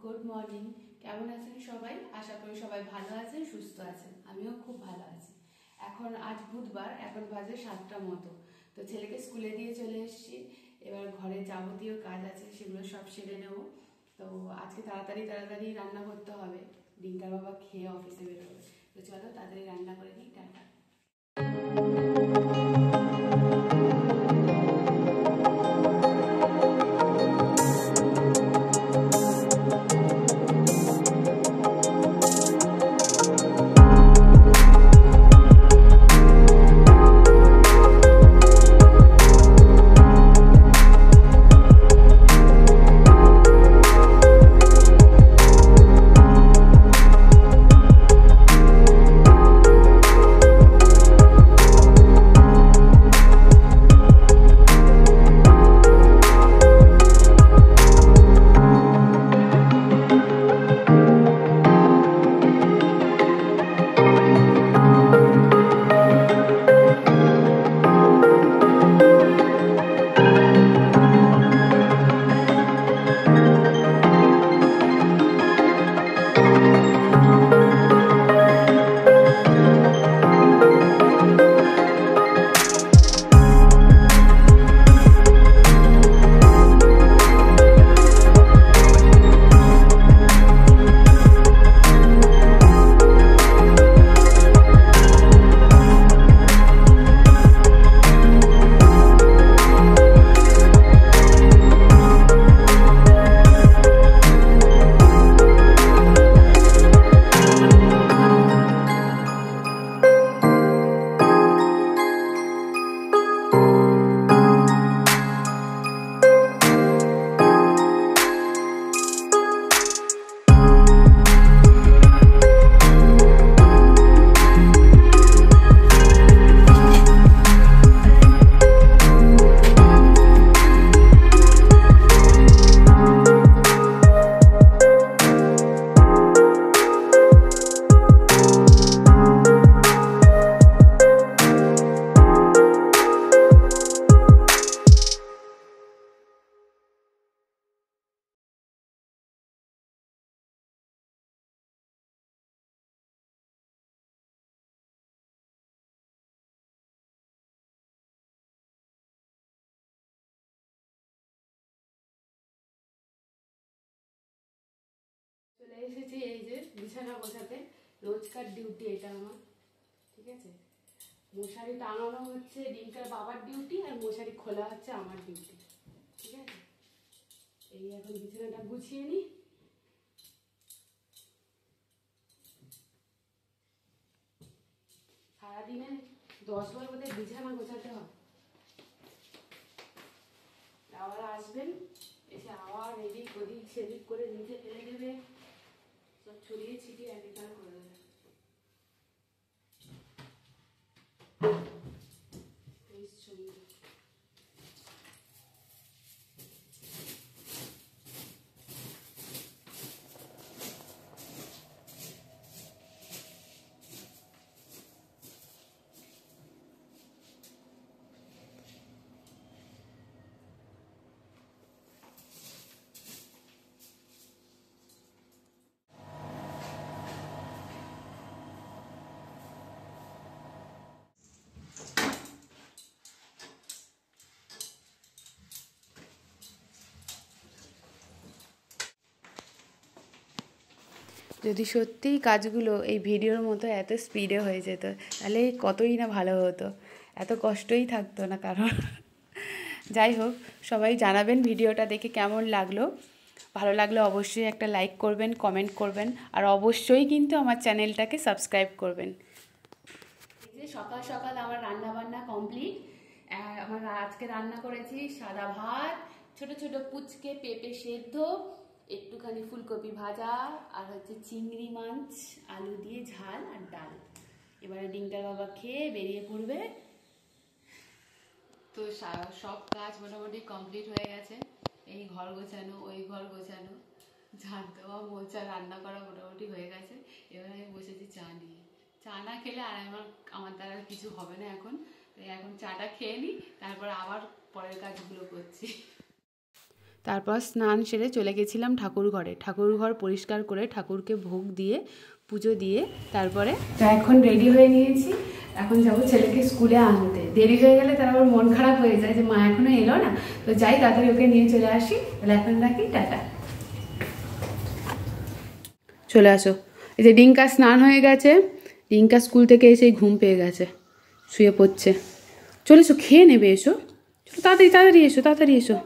Good morning. কেমন আছেন সবাই? আশা করি সবাই ভালো আছেন, সুস্থ আছেন। আমিও খুব ভালো আছি। এখন আজ বুধবার, এখন বাজে 7টার মতো। তো ছেলেকে স্কুলে দিয়ে চলে এসেছি। এবার ঘরে যাবতীয় কাজ আছে, সেগুলো সব সেরে নেব। তো আজকে তাড়াতাড়ি রান্না করতে হবে। ডিঙ্কার বাবা খেয়ে অফিসে বেরোবে। তো চলো তাড়াতাড়ি রান্না করে নিই। টাটা। চলে এসেছি এই যে বিছানা গোছাতে। রোজকার ডিউটি এটা আমার, ঠিক আছে। মশারি টাঙানো হচ্ছে ডিঙ্কার বাবার ডিউটি, আর মশারি খোলা হচ্ছে আমার ডিউটি, ঠিক আছে। এই এখন বিছানাটা গুছিয়ে নিই। সারাদিনে 10বার বোধহয় বিছানা গোছাতে হয়। আবার আসবেন, এসে আবার এদিক ওদিক সেদিক করে নিচে ফেলে দেবে, সব ছড়িয়ে ছিটিয়ে একাকার করে দেবে। যদি সত্যিই কাজগুলো এই ভিডিওর মতো এত স্পিডে হয়ে যেত, তাহলে কতই না ভালো হতো, এত কষ্টই থাকতো না কারণ। যাই হোক, সবাই জানাবেন ভিডিওটা দেখে কেমন লাগলো। ভালো লাগলে অবশ্যই একটা লাইক করবেন, কমেন্ট করবেন, আর অবশ্যই কিন্তু আমার চ্যানেলটাকে সাবস্ক্রাইব করবেন। এই যে সকাল সকাল আমার রান্না বান্না কমপ্লিট। আমার আজকে রান্না করেছি সাদা ভাত, ছোট ছোট পুচকে পেঁপে সেদ্ধ, একটুখানি ফুলকপি ভাজা, আর হচ্ছে চিংড়ি মাছ আলু দিয়ে ঝাল আর ডাল। এবারে ডিঙ্কার বাবা খেয়ে বেরিয়ে পড়বে। তো সব কাজ মোটামুটি কমপ্লিট হয়ে গেছে। এই ঘর গোছানো, ওই ঘর গোছানো, ঝাড় দেওয়া, মোছা, রান্না করা মোটামুটি হয়ে গেছে। এবার আমি বসেছি চা নিয়ে। চা না খেলে আর আমার দ্বারা কিছু হবে না এখন। এখন চাটা খেয়ে নিই, তারপর আবার পরের কাজগুলো করছি। তারপর স্নান সেরে চলে গেছিলাম ঠাকুর ঘরে। ঠাকুর ঘর পরিষ্কার করে ঠাকুরকে ভোগ দিয়ে পুজো দিয়ে তারপরে তো এখন রেডি হয়ে নিয়েছি। এখন যাবো ছেলেকে স্কুলে আনতে। দেরি হয়ে গেলে তার আবার মন খারাপ হয়ে যায় যে মা এখনো এলো না। তো যাই তাড়াতাড়ি ওকে নিয়ে চলে আসি। তাহলে এখন রাখি, টাটা। চলে আসো। এই যে ডিঙ্কা স্নান হয়ে গেছে। ডিঙ্কা স্কুল থেকে এসে ঘুম পেয়ে গেছে, শুয়ে পড়ছে। চলে এসো, খেয়ে নেবে, এসো তাড়াতাড়ি, তাড়াতাড়ি এসো, তাড়াতাড়ি এসো।